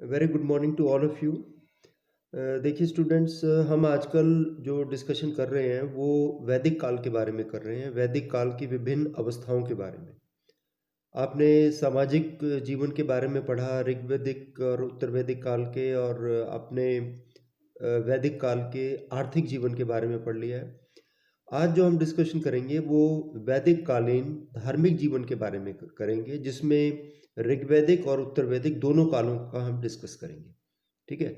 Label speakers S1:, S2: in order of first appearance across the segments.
S1: Very good morning to all of you. देखिए students, हम आजकल जो डिस्कशन कर रहे हैं वो वैदिक काल के बारे में कर रहे हैं, वैदिक काल की विभिन्न अवस्थाओं के बारे में। आपने सामाजिक जीवन के बारे में पढ़ा, ऋग्वैदिक और उत्तर वैदिक काल के, और आपने वैदिक काल के आर्थिक जीवन के बारे में पढ़ लिया है। आज जो हम डिस्कशन करेंगे वो वैदिक कालीन धार्मिक जीवन के बारे में करेंगे, जिसमें ऋग्वैदिक और उत्तर वैदिक दोनों कालों का हम डिस्कस करेंगे। ठीक है,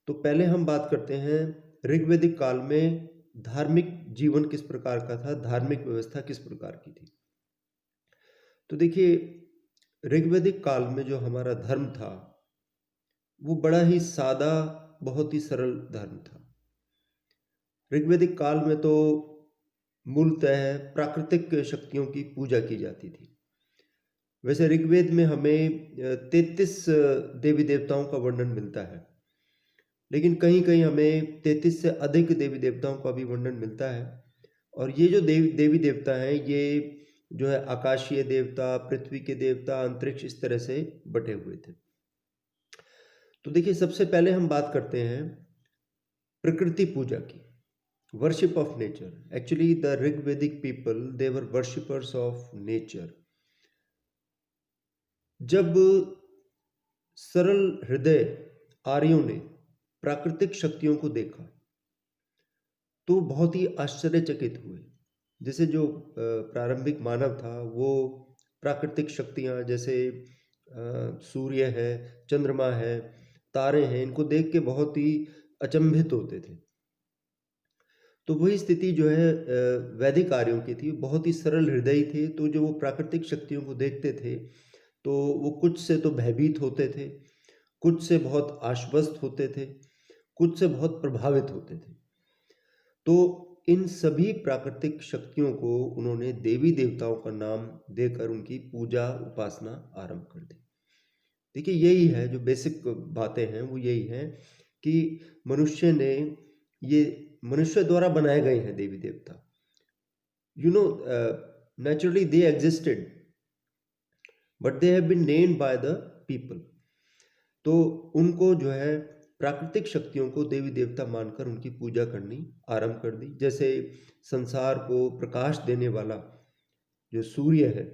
S1: तो पहले हम बात करते हैं ऋग्वैदिक काल में धार्मिक जीवन किस प्रकार का था, धार्मिक व्यवस्था किस प्रकार की थी। तो देखिए, ऋग्वैदिक काल में जो हमारा धर्म था वो बड़ा ही सादा, बहुत ही सरल धर्म था। ऋग्वैदिक काल में तो मूलतः प्राकृतिक शक्तियों की पूजा की जाती थी। वैसे ऋग्वेद में हमें 33 देवी देवताओं का वर्णन मिलता है, लेकिन कहीं कहीं हमें 33 से अधिक देवी देवताओं का भी वर्णन मिलता है। और ये जो देवी देवता हैं, ये जो है आकाशीय देवता, पृथ्वी के देवता, अंतरिक्ष, इस तरह से बटे हुए थे। तो देखिए, सबसे पहले हम बात करते हैं प्रकृति पूजा की, worship of nature. Actually the Rigvedic people, they were worshippers of nature. जब सरल हृदय आर्यों ने प्राकृतिक शक्तियों को देखा तो बहुत ही आश्चर्यचकित हुए। जैसे जो प्रारंभिक मानव था वो प्राकृतिक शक्तियाँ, जैसे सूर्य है, चंद्रमा है, तारे हैं, इनको देख के बहुत ही अचंभित होते थे। तो वही स्थिति जो है वैदिक आर्यों की थी। बहुत ही सरल हृदय थे, तो जो वो प्राकृतिक शक्तियों को देखते थे तो वो कुछ से तो भयभीत होते थे, कुछ से बहुत आश्वस्त होते थे, कुछ से बहुत प्रभावित होते थे। तो इन सभी प्राकृतिक शक्तियों को उन्होंने देवी देवताओं का नाम देकर उनकी पूजा उपासना आरंभ कर दी। देखिए, यही है जो बेसिक बातें हैं, वो यही हैं कि मनुष्य ने, ये मनुष्य द्वारा बनाए गए हैं देवी देवता। You know, naturally they existed but they have been named by the people. तो उनको जो है प्राकृतिक शक्तियों को देवी देवता मानकर उनकी पूजा करनी आरंभ कर दी। जैसे संसार को प्रकाश देने वाला जो सूर्य है,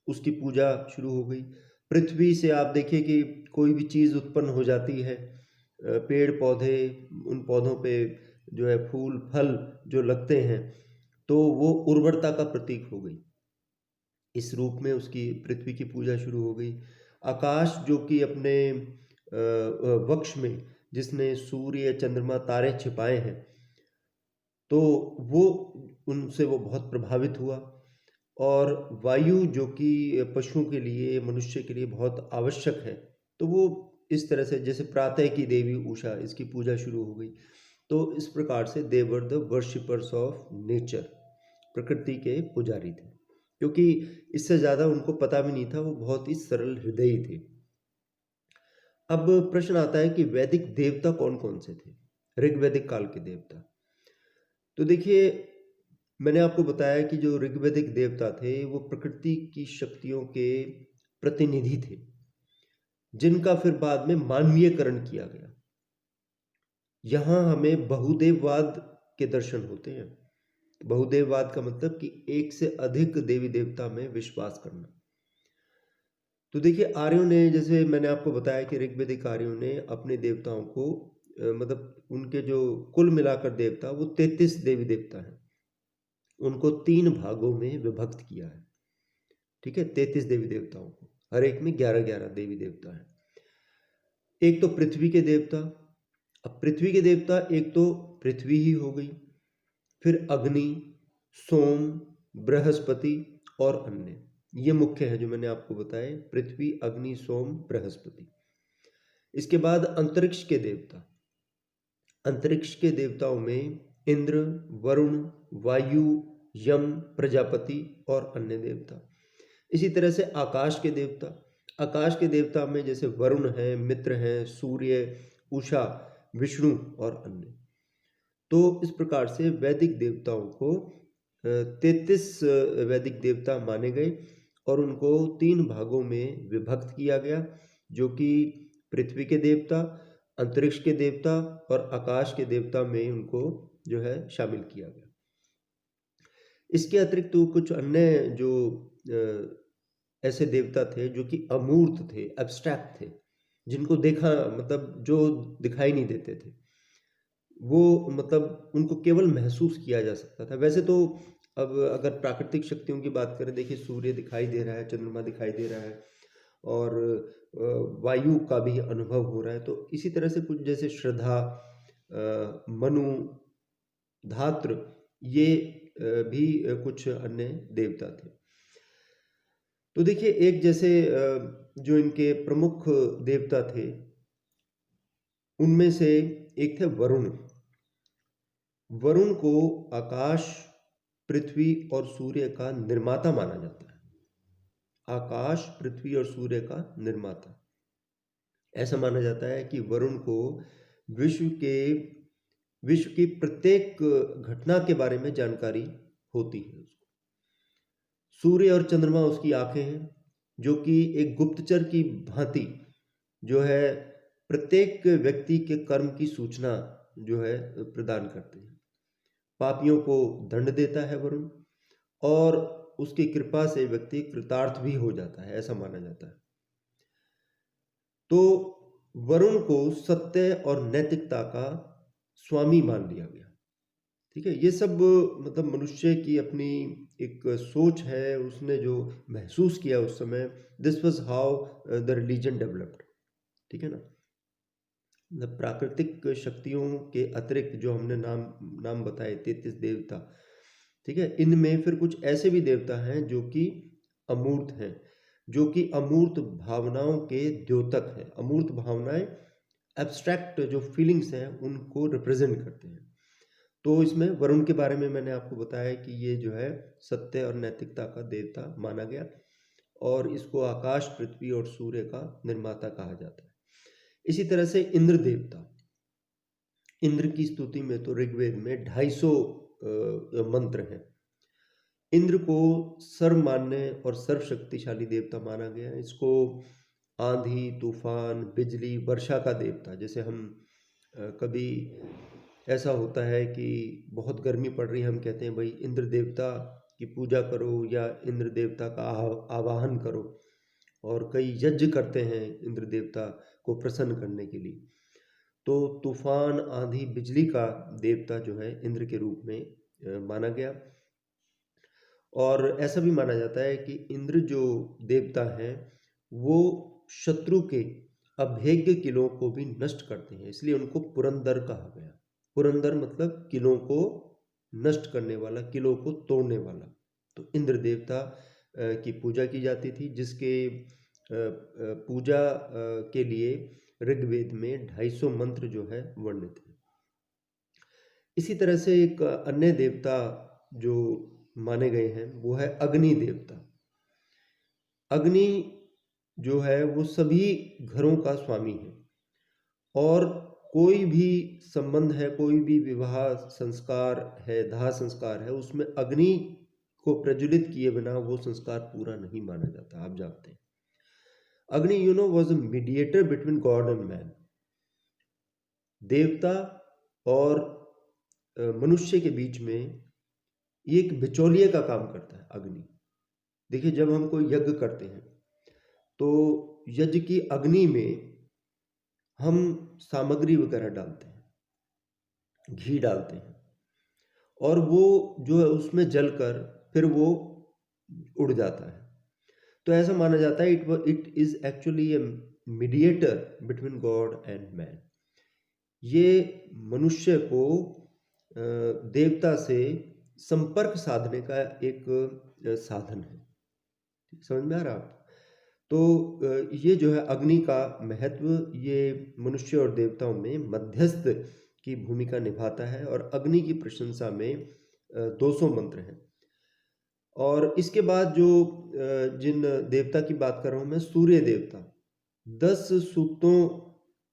S1: उसकी पूजा शुरू हो गई। पृथ्वी से आप देखिए कि कोई भी चीज़ उत्पन्न हो जाती है, पेड़ पौधे, उन पौधों पे जो है फूल फल जो लगते हैं, तो वो उर्वरता का प्रतीक हो गई। इस रूप में उसकी पृथ्वी की पूजा शुरू हो गई। आकाश जो कि अपने वक्ष में, जिसने सूर्य, चंद्रमा, तारे छिपाए हैं, तो वो उनसे वो बहुत प्रभावित हुआ। और वायु जो कि पशुओं के लिए, मनुष्य के लिए बहुत आवश्यक है, तो वो इस तरह से, जैसे प्रातः की देवी उषा, इसकी पूजा शुरू हो गई। तो इस प्रकार से they were the worshippers of nature, प्रकृति के पुजारी थे, क्योंकि इससे ज़्यादा उनको पता भी नहीं था, वो बहुत ही सरल हृदयी थे। अब प्रश्न आता है कि वैदिक देवता कौन कौन से थे, ऋग्वैदिक काल के देवता। तो देखिए, मैंने आपको बताया कि जो ऋग्वैदिक देवता थे वो प्रकृति की शक्तियों के प्रतिनिधि थे, जिनका फिर बाद में मानवीयकरण किया गया। यहाँ हमें बहुदेववाद के दर्शन होते हैं। बहुदेववाद का मतलब कि एक से अधिक देवी देवता में विश्वास करना। तो देखिए, आर्यों ने, जैसे मैंने आपको बताया कि ऋग्वैदिक आर्यों ने अपने देवताओं को मतलब उनके जो कुल मिलाकर देवता, वो 33 देवी देवता हैं, उनको 3 भागों में विभक्त किया है। ठीक है, 33 देवी देवताओं को, हर एक में 11-11 देवी देवता हैं। एक तो पृथ्वी के देवता। अब पृथ्वी के देवता, एक तो पृथ्वी ही हो गई, फिर अग्नि, सोम, बृहस्पति और अन्य। ये मुख्य है जो मैंने आपको बताए, पृथ्वी, अग्नि, सोम, बृहस्पति। इसके बाद अंतरिक्ष के देवता। अंतरिक्ष के देवताओं में इंद्र, वरुण, वायु, यम, प्रजापति और अन्य देवता। इसी तरह से आकाश के देवता। आकाश के देवता में जैसे वरुण है, मित्र हैं, सूर्य, उषा, विष्णु और अन्य। तो इस प्रकार से वैदिक देवताओं को 33 वैदिक देवता माने गए और उनको 3 भागों में विभक्त किया गया, जो कि पृथ्वी के देवता, अंतरिक्ष के देवता और आकाश के देवता में उनको जो है शामिल किया गया। इसके अतिरिक्त तो कुछ अन्य जो ऐसे देवता थे जो कि अमूर्त थे, एब्स्ट्रैक्ट थे, जिनको देखा मतलब जो दिखाई नहीं देते थे, वो मतलब उनको केवल महसूस किया जा सकता था। वैसे तो अब अगर प्राकृतिक शक्तियों की बात करें, देखिए सूर्य दिखाई दे रहा है, चंद्रमा दिखाई दे रहा है और वायु का भी अनुभव हो रहा है। तो इसी तरह से कुछ जैसे श्रद्धा, मनु, धात्र, ये भी कुछ अन्य देवता थे। तो देखिए एक जैसे जो इनके प्रमुख देवता थे, उनमें से एक थे वरुण। वरुण को आकाश, पृथ्वी और सूर्य का निर्माता माना जाता है। आकाश, पृथ्वी और सूर्य का निर्माता। ऐसा माना जाता है कि वरुण को विश्व की प्रत्येक घटना के बारे में जानकारी होती है उसको। सूर्य और चंद्रमा उसकी आंखें हैं, जो कि एक गुप्तचर की भांति जो है प्रत्येक व्यक्ति के कर्म की सूचना जो है प्रदान करते हैं। पापियों को दंड देता है वरुण, और उसकी कृपा से व्यक्ति कृतार्थ भी हो जाता है, ऐसा माना जाता है। तो वरुण को सत्य और नैतिकता का स्वामी मान लिया गया। ठीक है, ये सब मतलब मनुष्य की अपनी एक सोच है, उसने जो महसूस किया उस समय, this was how the religion developed. ठीक है ना, मतलब प्राकृतिक शक्तियों के अतिरिक्त जो हमने नाम बताए 33 देवता, ठीक है, इनमें फिर कुछ ऐसे भी देवता हैं जो कि अमूर्त हैं, जो कि अमूर्त भावनाओं के द्योतक हैं। अमूर्त भावनाएं, एब्स्ट्रैक्ट जो फीलिंग्स हैं, उनको रिप्रेजेंट करते हैं। तो इसमें वरुण के बारे में मैंने आपको बताया कि ये जो है सत्य और नैतिकता का देवता माना गया, और इसको आकाश, पृथ्वी और सूर्य का निर्माता कहा जाता है। इसी तरह से इंद्र देवता, इंद्र की स्तुति में तो ऋग्वेद में 250 मंत्र हैं। इंद्र को सर्वमान्य और सर्वशक्तिशाली देवता माना गया। इसको आंधी, तूफान, बिजली, वर्षा का देवता, जैसे हम कभी ऐसा होता है कि बहुत गर्मी पड़ रही है, हम कहते हैं भाई इंद्र देवता की पूजा करो या इंद्र देवता का आवाहन करो, और कई यज्ञ करते हैं इंद्र देवता को प्रसन्न करने के लिए। तो तूफान, आंधी, बिजली का देवता जो है इंद्र के रूप में माना गया। और ऐसा भी माना जाता है कि इंद्र जो देवता हैं वो शत्रु के अभेद्य किलों को भी नष्ट करते हैं, इसलिए उनको पुरंदर कहा गया। पुरंदर मतलब किलों को नष्ट करने वाला, किलों को तोड़ने वाला। तो इंद्र देवता की पूजा की जाती थी, जिसके पूजा के लिए ऋग्वेद में 250 मंत्र जो है वर्णित है। इसी तरह से एक अन्य देवता जो माने गए हैं वो है अग्नि देवता। अग्नि जो है वो सभी घरों का स्वामी है, और कोई भी संबंध है, कोई भी विवाह संस्कार है, दाह संस्कार है, उसमें अग्नि को प्रज्वलित किए बिना वो संस्कार पूरा नहीं माना जाता। आप जानते हैं अग्नि was a mediator between God and man. देवता और मनुष्य के बीच में ये एक बिचौलिए का काम करता है अग्नि। देखिए जब हम कोई यज्ञ करते हैं तो यज्ञ की अग्नि में हम सामग्री वगैरह डालते हैं, घी डालते हैं, और वो जो है उसमें जलकर फिर वो उड़ जाता है। तो ऐसा माना जाता है it is actually a mediator between God and man. ये मनुष्य को देवता से संपर्क साधने का एक साधन है। समझ में आ रहा आपको? तो ये जो है अग्नि का महत्व, ये मनुष्य और देवताओं में मध्यस्थ की भूमिका निभाता है, और अग्नि की प्रशंसा में 200 मंत्र हैं। और इसके बाद जो जिन देवता की बात कर रहा हूं मैं, सूर्य देवता, 10 सूक्तों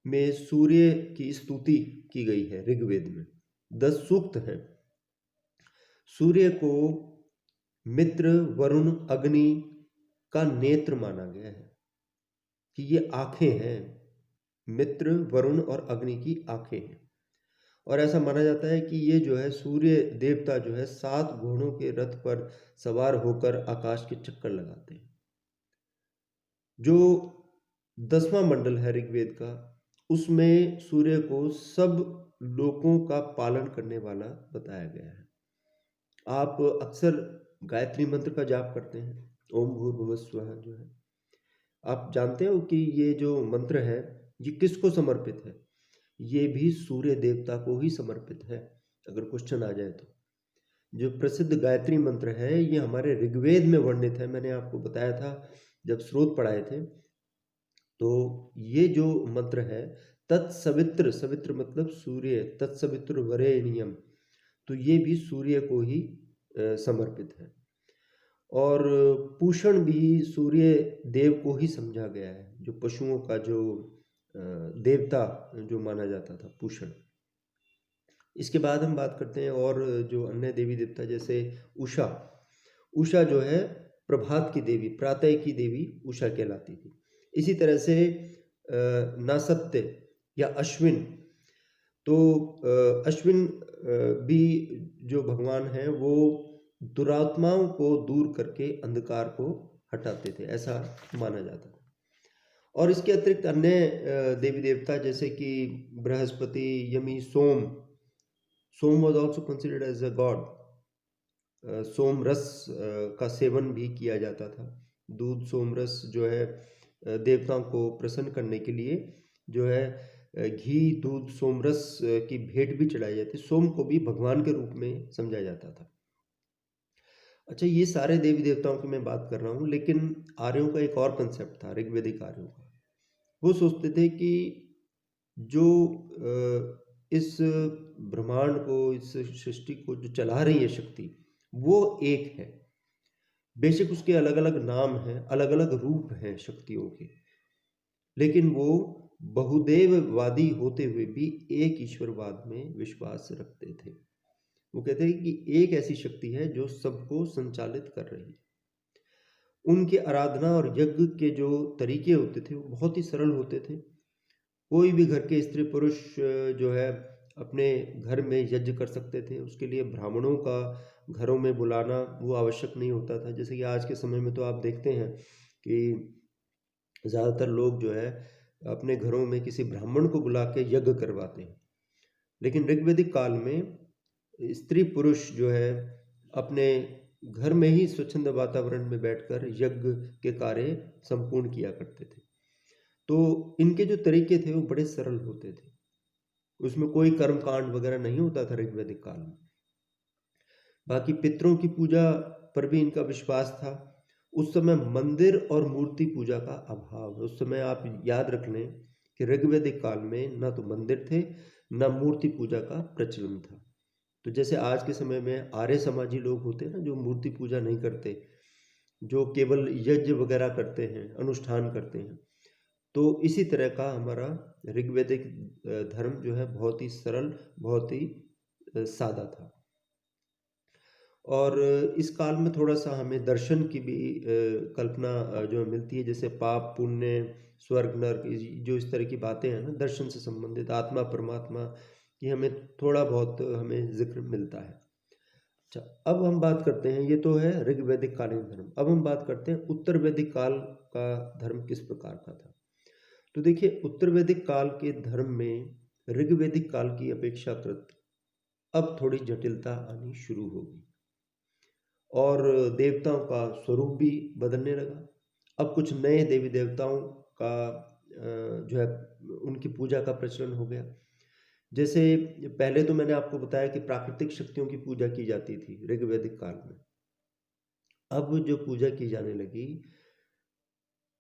S1: में सूर्य की स्तुति की गई है ऋग्वेद में। 10 सूक्त हैं। सूर्य को मित्र, वरुण, अग्नि का नेत्र माना गया है कि ये आंखें हैं, मित्र, वरुण और अग्नि की आंखें हैं। और ऐसा माना जाता है कि ये जो है सूर्य देवता जो है 7 घोड़ों के रथ पर सवार होकर आकाश के चक्कर लगाते हैं। जो 10वां मंडल है ऋग्वेद का, उसमें सूर्य को सब लोकों का पालन करने वाला बताया गया है। आप अक्सर गायत्री मंत्र का जाप करते हैं, ओम भूर्भुवः स्वः जो है। आप जानते हो कि ये जो मंत्र है, ये किसको समर्पित है? ये भी सूर्य देवता को ही समर्पित है, अगर क्वेश्चन आ जाए तो। जो प्रसिद्ध गायत्री मंत्र है, ये हमारे ऋग्वेद में वर्णित है। मैंने आपको बताया था जब स्रोत पढ़ाए थे। तो ये जो मंत्र है, तत्सवित्र, सवित्र मतलब सूर्य, तत्सवित्र वरेण्यम, तो ये भी सूर्य को ही समर्पित है। और पूषण भी सूर्य देव को ही समझा गया है, जो पशुओं का जो देवता जो माना जाता था, पूषण। इसके बाद हम बात करते हैं और जो अन्य देवी देवता, जैसे उषा। उषा जो है प्रभात की देवी, प्रातः की देवी उषा कहलाती थी। इसी तरह से नासत्य या अश्विन, तो अश्विन भी जो भगवान हैं, वो दुरात्माओं को दूर करके अंधकार को हटाते थे, ऐसा माना जाता था। और इसके अतिरिक्त अन्य देवी देवता, जैसे कि Brihaspati, Yami, Soma. Soma was also considered as a god. सोम रस का सेवन भी किया जाता था। दूध सोम रस जो है देवताओं को प्रसन्न करने के लिए जो है घी, दूध, सोम रस की भेंट भी चढ़ाई जाती। सोम को भी भगवान के रूप में समझा जाता था। अच्छा, ये सारे देवी देवताओं की मैं बात कर रहा हूँ, लेकिन आर्यों का एक और कंसेप्ट था, ऋग्वेदिक आर्यों का। वो सोचते थे कि जो इस ब्रह्मांड को, इस सृष्टि को जो चला रही है शक्ति, वो एक है। बेशक उसके अलग अलग नाम हैं, अलग अलग रूप हैं शक्तियों के, लेकिन वो बहुदेववादी होते हुए भी एक ईश्वरवाद में विश्वास रखते थे। वो कहते हैं कि एक ऐसी शक्ति है जो सबको संचालित कर रही है। उनके आराधना और यज्ञ के जो तरीके होते थे, वो बहुत ही सरल होते थे। कोई भी घर के स्त्री पुरुष जो है अपने घर में यज्ञ कर सकते थे। उसके लिए ब्राह्मणों का घरों में बुलाना वो आवश्यक नहीं होता था। जैसे कि आज के समय में तो आप देखते हैं कि ज़्यादातर लोग जो है अपने घरों में किसी ब्राह्मण को बुला के यज्ञ करवाते हैं। लेकिन ऋग्वेदिक काल में स्त्री पुरुष जो है अपने घर में ही स्वच्छंद वातावरण में बैठकर यज्ञ के कार्य संपूर्ण किया करते थे। तो इनके जो तरीके थे वो बड़े सरल होते थे, उसमें कोई कर्म कांड वगैरह नहीं होता था ऋग्वेदिक काल में। बाकी पितरों की पूजा पर भी इनका विश्वास था। उस समय मंदिर और मूर्ति पूजा का अभाव, उस समय आप याद रख लें कि ऋग्वेदिक काल में ना तो मंदिर थे, ना मूर्ति पूजा का प्रचलन था। तो जैसे आज के समय में आर्य समाजी लोग होते हैं ना, जो मूर्ति पूजा नहीं करते, जो केवल यज्ञ वगैरह करते हैं, अनुष्ठान करते हैं, तो इसी तरह का हमारा ऋग्वेदिक धर्म जो है बहुत ही सरल, बहुत ही सादा था। और इस काल में थोड़ा सा हमें दर्शन की भी कल्पना जो मिलती है, जैसे पाप पुण्य, स्वर्ग नर्क, जो इस तरह की बातें हैं ना, दर्शन से संबंधित, आत्मा परमात्मा की हमें थोड़ा बहुत हमें जिक्र मिलता है। अच्छा, अब हम बात करते हैं, ये तो है ऋग्वैदिक कालीन धर्म। अब हम बात करते हैं उत्तर वैदिक काल का धर्म किस प्रकार का था। तो देखिए, उत्तर वैदिक काल के धर्म में ऋग्वैदिक काल की अपेक्षाकृत अब थोड़ी जटिलता आनी शुरू होगी और देवताओं का स्वरूप भी बदलने लगा। अब कुछ नए देवी देवताओं का जो है उनकी पूजा का प्रचलन हो गया। जैसे पहले तो मैंने आपको बताया कि प्राकृतिक शक्तियों की पूजा की जाती थी ऋग्वैदिक काल में। अब जो पूजा की जाने लगी,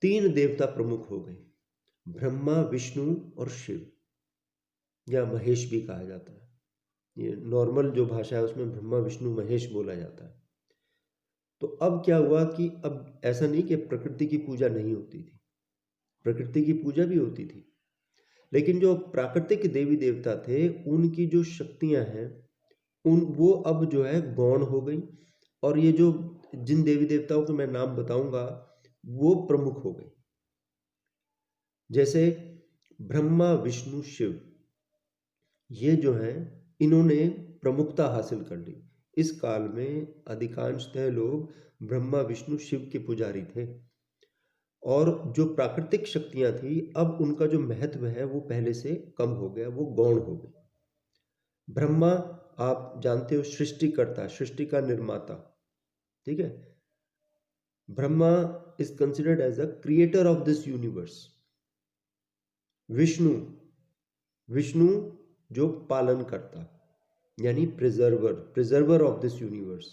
S1: 3 देवता प्रमुख हो गए, ब्रह्मा, विष्णु और शिव, या महेश भी कहा जाता है। ये नॉर्मल जो भाषा है उसमें ब्रह्मा, विष्णु, महेश बोला जाता है। तो अब क्या हुआ कि अब ऐसा नहीं कि प्रकृति की पूजा नहीं होती थी, प्रकृति की पूजा भी होती थी, लेकिन जो प्राकृतिक देवी देवता थे उनकी जो शक्तियां हैं उन वो अब जो है गौण हो गई। और ये जो जिन देवी देवताओं के मैं नाम बताऊंगा वो प्रमुख हो गए। जैसे ब्रह्मा विष्णु शिव, ये जो है इन्होंने प्रमुखता हासिल कर ली। इस काल में अधिकांशतः लोग ब्रह्मा विष्णु शिव के पुजारी थे, और जो प्राकृतिक शक्तियां थी अब उनका जो महत्व है वो पहले से कम हो गया, वो गौण हो गई। ब्रह्मा, आप जानते हो, सृष्टिकर्ता, सृष्टि का निर्माता, ठीक है। Brahma is considered as a creator of this universe. Vishnu, Vishnu जो पालन करता, यानी preserver, preserver of this universe.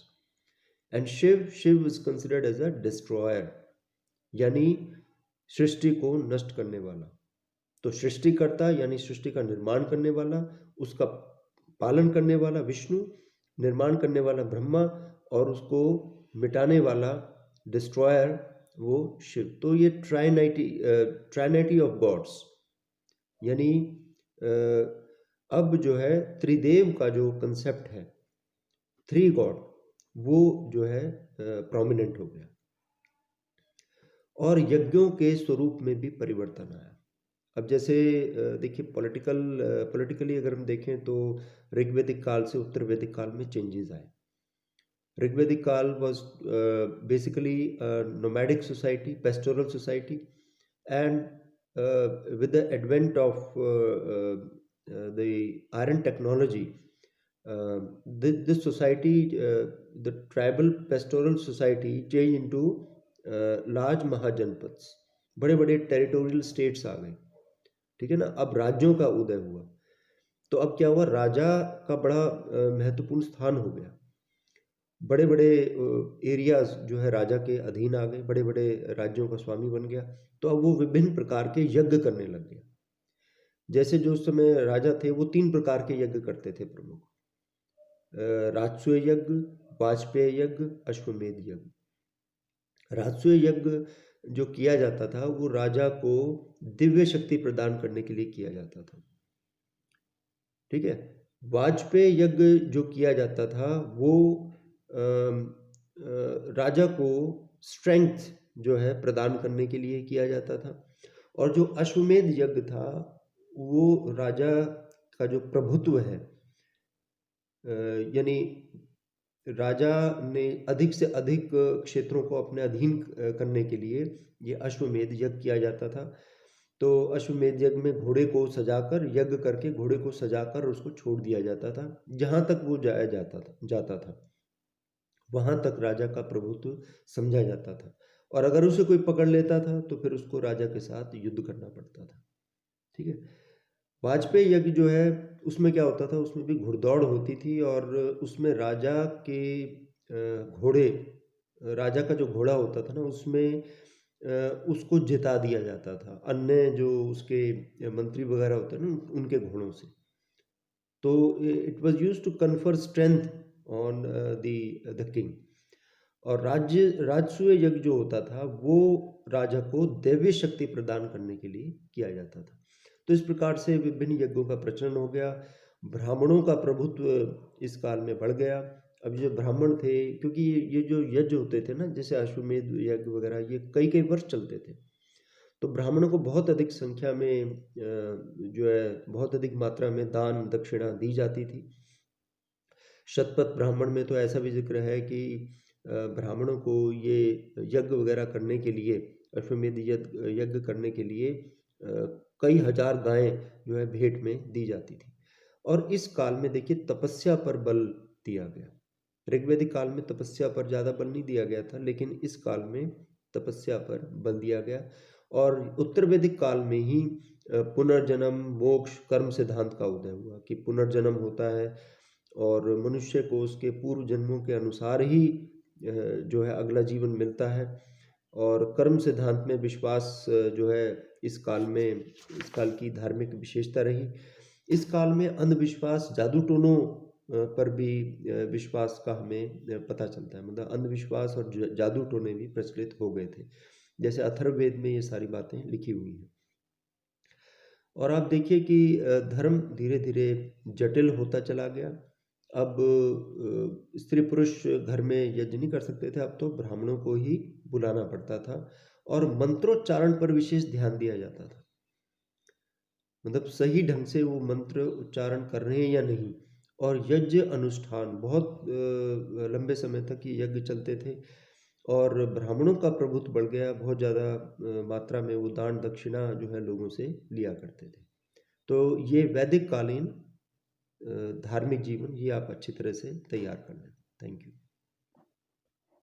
S1: And Shiva, Shiva is considered as a destroyer, यानी सृष्टि को नष्ट करने वाला। तो सृष्टिकर्ता यानी सृष्टि का निर्माण करने वाला, उसका पालन करने वाला विष्णु, निर्माण करने वाला ब्रह्मा, और उसको मिटाने वाला, डिस्ट्रॉयर, वो शिव। तो ये ट्राइनिटी ऑफ गॉड्स, यानी अब जो है त्रिदेव का जो कंसेप्ट है, थ्री गॉड, वो जो है प्रोमिनेंट हो गया। और यज्ञों के स्वरूप में भी परिवर्तन आया। अब जैसे देखिए, पॉलिटिकली अगर हम देखें तो ऋग्वेदिक काल से उत्तर वैदिक काल में चेंजेस आए। ऋग्वेदिक काल was basically nomadic society, pastoral society, and with the advent of the iron technology, this society, the tribal pastoral society, changed into large mahajanapadas, बड़े बड़े टेरिटोरियल स्टेट्स आ गए, ठीक है ना। अब राज्यों का उदय हुआ, तो अब क्या हुआ, राजा का बड़ा महत्वपूर्ण स्थान हो गया। बड़े बड़े एरियाज जो है राजा के अधीन आ गए, बड़े बड़े राज्यों का स्वामी बन गया। तो अब वो विभिन्न प्रकार के यज्ञ करने लग गया। जैसे जो उस समय राजा थे वो 3 प्रकार के यज्ञ करते थे प्रमुख: राजसूय यज्ञ, वाजपेय यज्ञ, अश्वमेध यज्ञ। राजसूय यज्ञ जो किया जाता था वो राजा को दिव्य शक्ति प्रदान करने के लिए किया जाता था, ठीक है। वाजपेय यज्ञ जो किया जाता था वो राजा को स्ट्रेंथ जो है प्रदान करने के लिए किया जाता था। और जो अश्वमेध यज्ञ था वो राजा का जो प्रभुत्व है, यानी राजा ने अधिक से अधिक क्षेत्रों को अपने अधीन करने के लिए ये अश्वमेध यज्ञ किया जाता था। तो अश्वमेध यज्ञ में घोड़े को सजाकर, यज्ञ करके घोड़े को सजाकर उसको छोड़ दिया जाता था। जहां तक वो जाया जाता था वहां तक राजा का प्रभुत्व समझा जाता था, और अगर उसे कोई पकड़ लेता था तो फिर उसको राजा के साथ युद्ध करना पड़ता था, ठीक है। वाजपेयी यज्ञ जो है उसमें क्या होता था, उसमें भी घुड़दौड़ होती थी, और उसमें राजा के घोड़े, राजा का जो घोड़ा होता था ना, उसमें उसको जिता दिया जाता था अन्य जो उसके मंत्री वगैरह होते हैं ना, उनके घोड़ों से। तो it was used to confer strength on the king. और राजसूय यज्ञ जो होता था वो राजा को दैवीय शक्ति प्रदान करने के लिए किया जाता था। तो इस प्रकार से विभिन्न यज्ञों का प्रचलन हो गया। ब्राह्मणों का प्रभुत्व इस काल में बढ़ गया। अब जो ब्राह्मण थे, क्योंकि ये जो यज्ञ होते थे ना, जैसे अश्वमेध यज्ञ वगैरह, ये कई कई वर्ष चलते थे, तो ब्राह्मणों को बहुत अधिक संख्या में जो है बहुत अधिक मात्रा में दान दक्षिणा दी जाती थी। शतपथ ब्राह्मण में तो ऐसा भी जिक्र है कि ब्राह्मणों को ये यज्ञ वगैरह करने के लिए, अश्वमेध यज्ञ करने के लिए कई हजार गायें जो है भेंट में दी जाती थी। और इस काल में देखिए तपस्या पर बल दिया गया। ऋग्वेदिक काल में तपस्या पर ज़्यादा बल नहीं दिया गया था, लेकिन इस काल में तपस्या पर बल दिया गया। और उत्तर वैदिक काल में ही पुनर्जन्म, मोक्ष, कर्म सिद्धांत का उदय हुआ कि पुनर्जन्म होता है और मनुष्य को उसके पूर्व जन्मों के अनुसार ही जो है अगला जीवन मिलता है। और कर्म सिद्धांत में विश्वास जो है इस काल की धार्मिक विशेषता रही। इस काल में अंधविश्वास, जादू टोनों पर भी विश्वास का हमें पता चलता है। मतलब अंधविश्वास और जादू टोने भी प्रचलित हो गए थे, जैसे अथर्ववेद में ये सारी बातें लिखी हुई हैं। और आप देखिए कि धर्म धीरे धीरे जटिल होता चला गया। अब स्त्री पुरुष घर में यज्ञ नहीं कर सकते थे, अब तो ब्राह्मणों को ही बुलाना पड़ता था और मंत्रोच्चारण पर विशेष ध्यान दिया जाता था। मतलब सही ढंग से वो मंत्र उच्चारण कर रहे हैं या नहीं। और यज्ञ अनुष्ठान बहुत लंबे समय तक ये यज्ञ चलते थे और ब्राह्मणों का प्रभुत्व बढ़ गया, बहुत ज़्यादा मात्रा में वो दान दक्षिणा जो है लोगों से लिया करते थे। तो ये वैदिक कालीन धार्मिक जीवन ये आप अच्छी तरह से तैयार कर लें। Thank you.